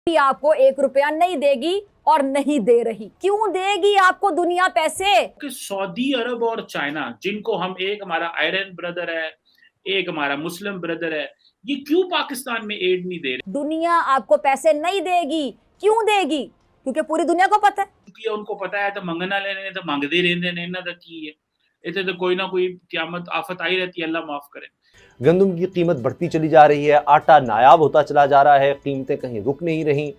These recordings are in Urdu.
بھی آپ کو 1 روپیہ نہیں دے گی اور نہیں دے رہی. کیوں دے گی آپ کو دنیا پیسے؟ کہ سعودی عرب اور چائنا، جن کو ہم ایک ہمارا آئرن بردر ہے، ایک ہمارا مسلم بردر ہے، یہ کیوں پاکستان میں ایڈ نہیں دے رہے؟ دنیا آپ کو پیسے نہیں دے گی. کیوں دے گی؟ کیونکہ پوری دنیا کو پتہ ہے. کیونکہ ان کو پتا ہے تو منگنا لینے تو منگتے رہتے ہیں، انہوں نے کی ہے اتنے تو کوئی نہ کوئی قیامت آفت آئی رہتی ہے، اللہ معاف کرے. گندم کی قیمت بڑھتی چلی جا رہی ہے، آٹا نایاب ہوتا چلا جا رہا ہے، قیمتیں کہیں رک نہیں رہیں،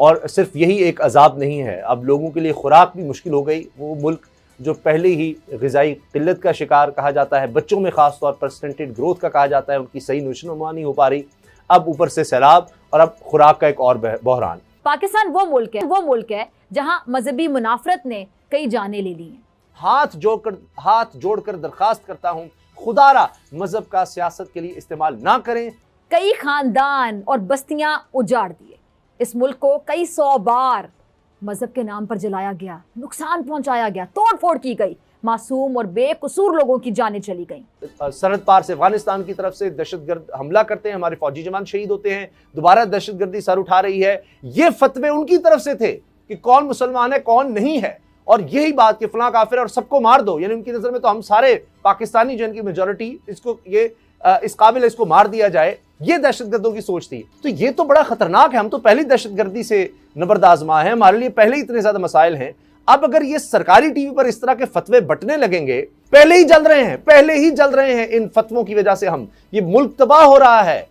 اور صرف یہی ایک عذاب نہیں ہے، اب لوگوں کے لیے خوراک بھی مشکل ہو گئی. وہ ملک جو پہلے ہی غذائی قلت کا شکار کہا جاتا ہے، بچوں میں خاص طور پر سٹنٹڈ گروتھ کا کہا جاتا ہے، ان کی صحیح نشوونما نہیں ہو پا رہی، اب اوپر سے سیلاب اور اب خوراک کا ایک اور بحران. پاکستان وہ ملک ہے جہاں مذہبی منافرت نے کئی جانیں لے لی ہیں. ہاتھ جوڑ کر درخواست کرتا ہوں، خدا را مذہب کا سیاست کے لیے استعمال نہ کریں. کئی خاندان اور بستیاں اجاڑ دیے. اس ملک کو کئی 100 بار مذہب کے نام پر جلایا گیا، نقصان پہنچایا گیا، توڑ پھوڑ کی گئی، معصوم اور بے قصور لوگوں کی جانیں چلی گئیں. سرحد پار سے افغانستان کی طرف سے دہشت گرد حملہ کرتے ہیں، ہمارے فوجی جوان شہید ہوتے ہیں، دوبارہ دہشت گردی سر اٹھا رہی ہے. یہ فتوے ان کی طرف سے تھے کہ کون مسلمان ہے کون نہیں ہے، اور یہی بات کہ فلاں کافر ہے اور سب کو مار دو، یعنی ان کی نظر میں تو ہم سارے پاکستانی جن کی میجورٹی اس قابل ہے اس کو مار دیا جائے، یہ دہشت گردوں کی سوچ تھی. تو یہ تو بڑا خطرناک ہے، ہم تو پہلی دہشت گردی سے نبرد آزما ہیں، ہمارے لیے پہلے ہی اتنے زیادہ مسائل ہیں. اب اگر یہ سرکاری ٹی وی پر اس طرح کے فتوے بٹنے لگیں گے، پہلے ہی جل رہے ہیں ان فتووں کی وجہ سے، یہ ملک تباہ ہو رہا ہے،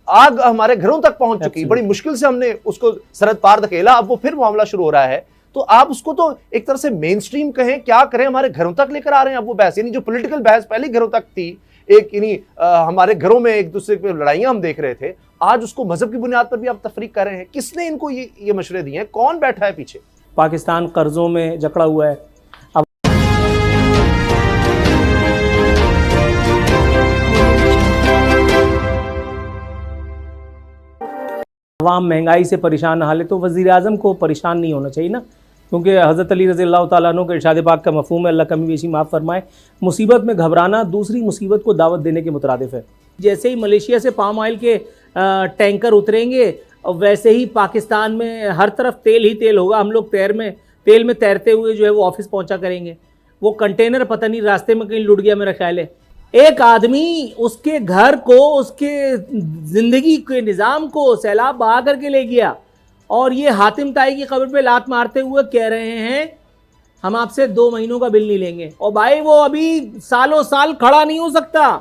آگ ہمارے گھروں تک پہنچ چکی، بڑی مشکل سے ہم نے اس کو سرحد پار دھکیلا، اب وہ پھر معاملہ شروع ہو رہا ہے. تو آپ اس کو تو ایک طرح سے مین سٹریم کہیں، کیا کریں، ہمارے گھروں تک لے کر آ رہے ہیں اب وہ بحث، یعنی جو پولیٹیکل بحث پہلے گھروں تک تھی، یعنی ہمارے گھروں میں ایک دوسرے پہ لڑائیاں ہم دیکھ رہے تھے، آج اس کو مذہب کی بنیاد پر بھی آپ تفریق کر رہے ہیں. کس نے ان کو یہ مشورے دیے ہیں؟ کون بیٹھا ہے پیچھے؟ پاکستان قرضوں میں جکڑا ہوا ہے. عوام مہنگائی سے پریشان نہ حالے تو وزیر اعظم کو پریشان نہیں ہونا چاہیے نا، کیونکہ حضرت علی رضی اللہ تعالیٰ عنہ کے ارشاد پاک کا مفہوم ہے، اللہ کمی بیشی معاف فرمائے، مصیبت میں گھبرانا دوسری مصیبت کو دعوت دینے کے مترادف ہے. جیسے ہی ملیشیا سے پام آئل کے ٹینکر اتریں گے، ویسے ہی پاکستان میں ہر طرف تیل ہی تیل ہوگا. ہم لوگ تیل میں تیرتے ہوئے جو ہے وہ آفس پہنچا کریں گے. وہ کنٹینر پتہ نہیں راستے میں کہیں لٹ گیا، میرا خیال ہے. ایک آدمی اس کے گھر کو، اس کے زندگی کے نظام کو سیلاب بہا کر کے لے گیا، اور یہ حاتم طائی کی قبر پہ لات مارتے ہوئے کہہ رہے ہیں ہم آپ سے 2 مہینوں کا بل نہیں لیں گے. اور بھائی وہ ابھی سالوں سال کھڑا نہیں ہو سکتا،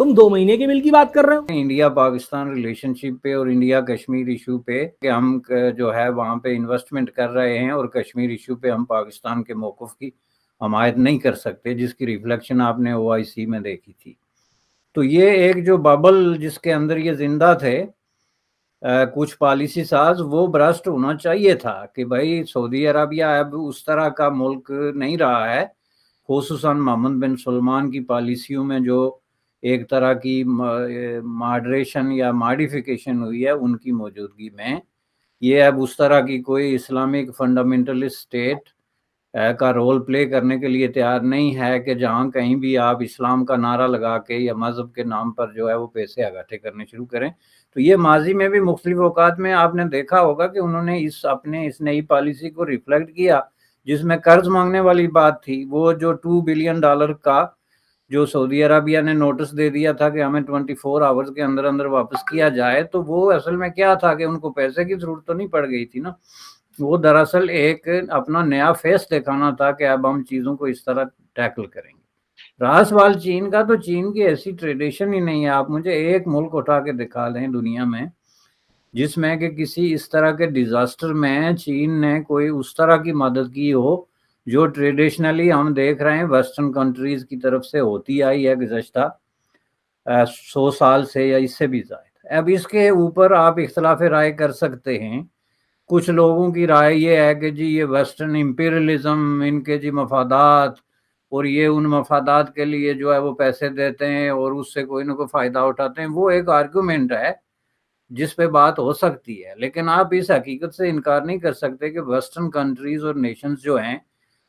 تم 2 مہینے کے بل کی بات کر رہے ہو. انڈیا پاکستان ریلیشن شپ پہ اور انڈیا کشمیر ایشو پہ کہ ہم جو ہے وہاں پہ انویسٹمنٹ کر رہے ہیں، اور کشمیر ایشو پہ ہم پاکستان کے موقف کی حمایت نہیں کر سکتے، جس کی ریفلیکشن آپ نے OIC میں دیکھی تھی. تو یہ ایک جو ببل جس کے اندر یہ زندہ تھے کچھ پالیسی ساز، وہ برسٹ ہونا چاہیے تھا کہ بھائی سعودی عربیہ اب اس طرح کا ملک نہیں رہا ہے. خصوصاً محمد بن سلمان کی پالیسیوں میں جو ایک طرح کی ماڈریشن یا ماڈیفیکیشن ہوئی ہے ان کی موجودگی میں، یہ اب اس طرح کی کوئی اسلامک فنڈامنٹلسٹ اسٹیٹ کا رول پلے کرنے کے لیے تیار نہیں ہے کہ جہاں کہیں بھی آپ اسلام کا نعرہ لگا کے یا مذہب کے نام پر جو ہے وہ پیسے اکٹھے کرنے شروع کریں. تو یہ ماضی میں بھی مختلف اوقات میں آپ نے دیکھا ہوگا کہ انہوں نے اس نئی پالیسی کو ریفلیکٹ کیا، جس میں قرض مانگنے والی بات تھی. وہ جو $2 بلین کا جو سعودی عربیہ نے نوٹس دے دیا تھا کہ ہمیں 24 آورز کے اندر اندر واپس کیا جائے، تو وہ اصل میں کیا تھا کہ ان کو پیسے کی ضرورت تو نہیں پڑ گئی تھی نا، وہ دراصل ایک اپنا نیا فیس دکھانا تھا کہ اب ہم چیزوں کو اس طرح ٹیکل کریں گے. رہا سوال چین کا، تو چین کی ایسی ٹریڈیشن ہی نہیں ہے. آپ مجھے ایک ملک اٹھا کے دکھا دیں دنیا میں جس میں کہ کسی اس طرح کے ڈیزاسٹر میں چین نے کوئی اس طرح کی مدد کی ہو جو ٹریڈیشنلی ہم دیکھ رہے ہیں ویسٹرن کنٹریز کی طرف سے ہوتی آئی ہے گزشتہ 100 سال سے یا اس سے بھی زائد. اب اس کے اوپر آپ اختلاف رائے کر سکتے ہیں. کچھ لوگوں کی رائے یہ ہے کہ جی یہ ویسٹرن امپیریلزم، ان کے جی مفادات، اور یہ ان مفادات کے لیے جو ہے وہ پیسے دیتے ہیں اور اس سے کوئی نہ کوئی فائدہ اٹھاتے ہیں. وہ ایک آرگومنٹ ہے جس پہ بات ہو سکتی ہے، لیکن آپ اس حقیقت سے انکار نہیں کر سکتے کہ ویسٹرن کنٹریز اور نیشنز جو ہیں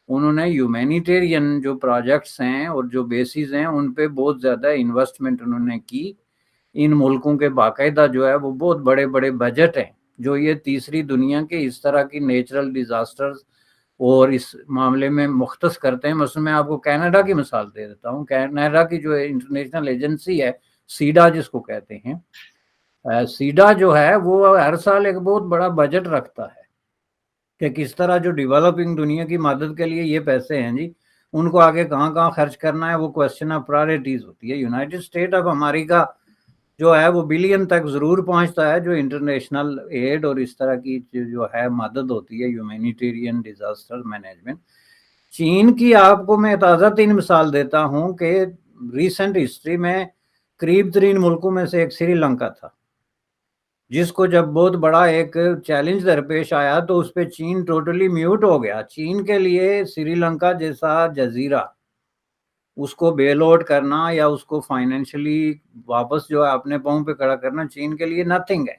انہوں نے ہیومینیٹیرین جو پروجیکٹس ہیں اور جو بیسز ہیں ان پہ بہت زیادہ انویسٹمنٹ انہوں نے کی. ان ملکوں کے باقاعدہ جو ہے وہ بہت بڑے بڑے بجٹ ہیں جو یہ تیسری دنیا کے اس طرح کی نیچرل ڈیزاسٹرز اور اس معاملے میں مختص کرتے ہیں. مثلا میں آپ کو کینیڈا کی مثال دے دیتا ہوں. کینیڈا کی جو انٹرنیشنل ایجنسی ہے سیڈا جس کو کہتے ہیں, سیڈا جو ہے وہ ہر سال ایک بہت بڑا بجٹ رکھتا ہے کہ کس طرح جو ڈیولپنگ دنیا کی مدد کے لیے یہ پیسے ہیں جی ان کو آگے کہاں کہاں خرچ کرنا ہے. وہ کوشچن آف پرائرٹیز ہوتی ہے. یونائٹڈ اسٹیٹ آف امریکہ جو ہے وہ بلین تک ضرور پہنچتا ہے جو انٹرنیشنل ایڈ اور اس طرح کی جو ہے مدد ہوتی ہے ہیومینیٹیرین ڈیزاسٹر مینجمنٹ. چین کی آپ کو میں تازہ ترین مثال دیتا ہوں کہ ریسنٹ ہسٹری میں قریب ترین ملکوں میں سے ایک سری لنکا تھا جس کو جب بہت بڑا ایک چیلنج درپیش آیا تو اس پہ چین ٹوٹلی میوٹ ہو گیا. چین کے لیے سری لنکا جیسا جزیرہ اس کو بیل آؤٹ کرنا یا اس کو فائنینشلی واپس جو ہے اپنے پاؤں پہ کھڑا کرنا چین کے لیے نتھنگ ہے.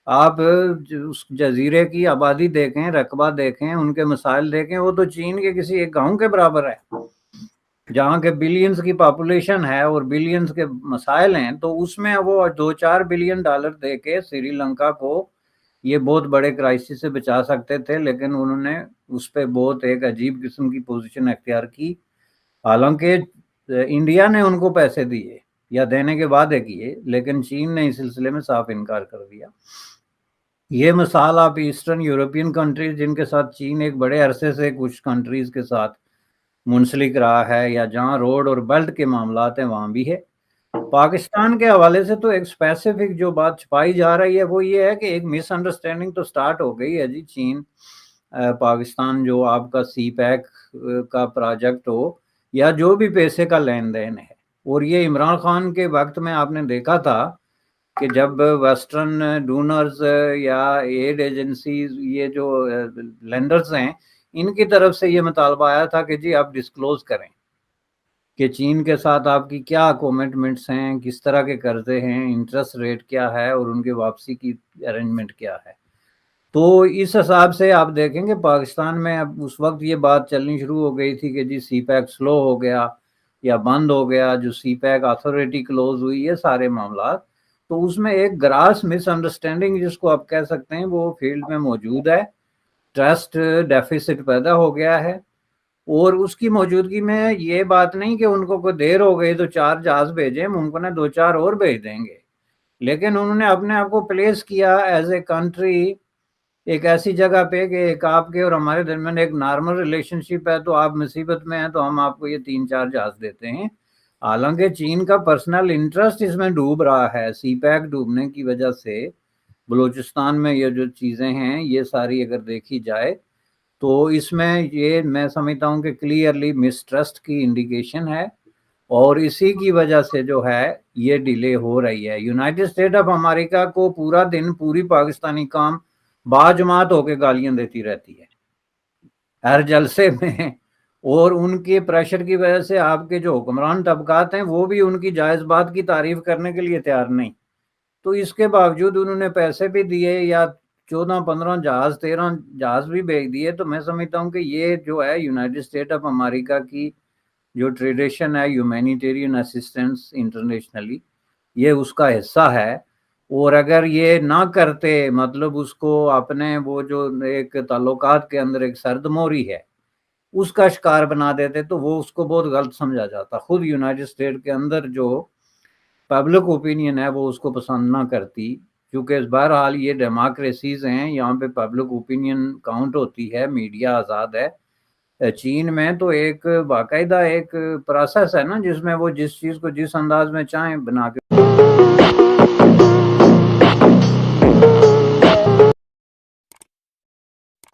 آپ اس جزیرے کی آبادی دیکھیں, رقبہ دیکھیں, ان کے مسائل دیکھیں, وہ تو چین کے کسی ایک گاؤں کے برابر ہے جہاں کے بلینز کی پاپولیشن ہے اور بلینز کے مسائل ہیں. تو اس میں وہ 2-4 بلین ڈالر دے کے سری لنکا کو یہ بہت بڑے کرائسس سے بچا سکتے تھے, لیکن انہوں نے اس پہ بہت ایک عجیب قسم کی پوزیشن اختیار کی. حالانکہ انڈیا نے ان کو پیسے دیے یا دینے کے وعدے کیے, لیکن چین نے اس سلسلے میں صاف انکار کر دیا. یہ مثال آپ ایسٹرن یورپین کنٹریز جن کے ساتھ چین ایک بڑے عرصے سے کچھ کنٹریز کے ساتھ منسلک رہا ہے یا جہاں روڈ اور بیلٹ کے معاملات ہیں وہاں بھی ہے. پاکستان کے حوالے سے تو ایک اسپیسیفک جو بات چھپائی جا رہی ہے وہ یہ ہے کہ ایک مس انڈرسٹینڈنگ تو سٹارٹ ہو گئی ہے جی. چین پاکستان جو آپ کا سی پیک کا پروجیکٹ ہو یا جو بھی پیسے کا لین دین ہے, اور یہ عمران خان کے وقت میں آپ نے دیکھا تھا کہ جب ویسٹرن ڈونرز یا ایڈ ایجنسیز یہ جو لینڈرز ہیں ان کی طرف سے یہ مطالبہ آیا تھا کہ جی آپ ڈسکلوز کریں کہ چین کے ساتھ آپ کی کیا کمٹمنٹس ہیں, کس طرح کے قرضے ہیں, انٹرسٹ ریٹ کیا ہے اور ان کے واپسی کی ارینجمنٹ کیا ہے. تو اس حساب سے آپ دیکھیں کہ پاکستان میں اب اس وقت یہ بات چلنی شروع ہو گئی تھی کہ جی سی پیک سلو ہو گیا یا بند ہو گیا, جو سی پیک اتھارٹی کلوز ہوئی, یہ سارے معاملات. تو اس میں ایک گراس مس انڈرسٹینڈنگ جس کو آپ کہہ سکتے ہیں وہ فیلڈ میں موجود ہے. ٹرسٹ ڈیفیسٹ پیدا ہو گیا ہے, اور اس کی موجودگی میں یہ بات نہیں کہ ان کو کوئی دیر ہو گئی تو 4 جہاز بھیجیں, ممکن ہے 2-4 اور بھیج دیں گے, لیکن انہوں نے اپنے آپ کو پلیس کیا ایز اے کنٹری ایک ایسی جگہ پہ کہ ایک آپ کے اور ہمارے درمیان ایک نارمل ریلیشن شپ ہے, تو آپ مصیبت میں ہیں تو ہم آپ کو یہ 3-4 جہاز دیتے ہیں. حالانکہ چین کا پرسنل انٹرسٹ اس میں ڈوب رہا ہے. سی پیک ڈوبنے کی وجہ سے بلوچستان میں یہ جو چیزیں ہیں یہ ساری اگر دیکھی جائے تو اس میں یہ میں سمجھتا ہوں کہ کلیئرلی مسٹرسٹ کی انڈیکیشن ہے, اور اسی کی وجہ سے جو ہے یہ ڈیلے ہو رہی ہے. یونائٹڈ اسٹیٹ آف امریکہ کو پورا دن پوری پاکستانی قوم باجماعت ہو کے گالیاں دیتی رہتی ہے ہر جلسے میں, اور ان کے پریشر کی وجہ سے آپ کے جو حکمران طبقات ہیں وہ بھی ان کی جائز بات کی تعریف کرنے کے لیے تیار نہیں. تو اس کے باوجود انہوں نے پیسے بھی دیے یا 14-15 جہاز 13 جہاز بھی بھیج دیے. تو میں سمجھتا ہوں کہ یہ جو ہے یونائٹڈ اسٹیٹ آف امریکہ کی جو ٹریڈیشن ہے ہیومینیٹیرین اسسٹنس انٹرنیشنلی, یہ اس کا حصہ ہے. اور اگر یہ نہ کرتے مطلب اس کو اپنے وہ جو ایک تعلقات کے اندر ایک سرد موری ہے اس کا شکار بنا دیتے تو وہ اس کو بہت غلط سمجھا جاتا. خود یونائٹڈ اسٹیٹ کے اندر جو پبلک اوپینین ہے وہ اس کو پسند نہ کرتی, کیونکہ بہرحال یہ ڈیموکریسیز ہیں, یہاں پہ پبلک اوپینین کاؤنٹ ہوتی ہے, میڈیا آزاد ہے. چین میں تو ایک باقاعدہ ایک پروسیس ہے نا جس میں وہ جس چیز کو جس انداز میں چاہیں بنا کے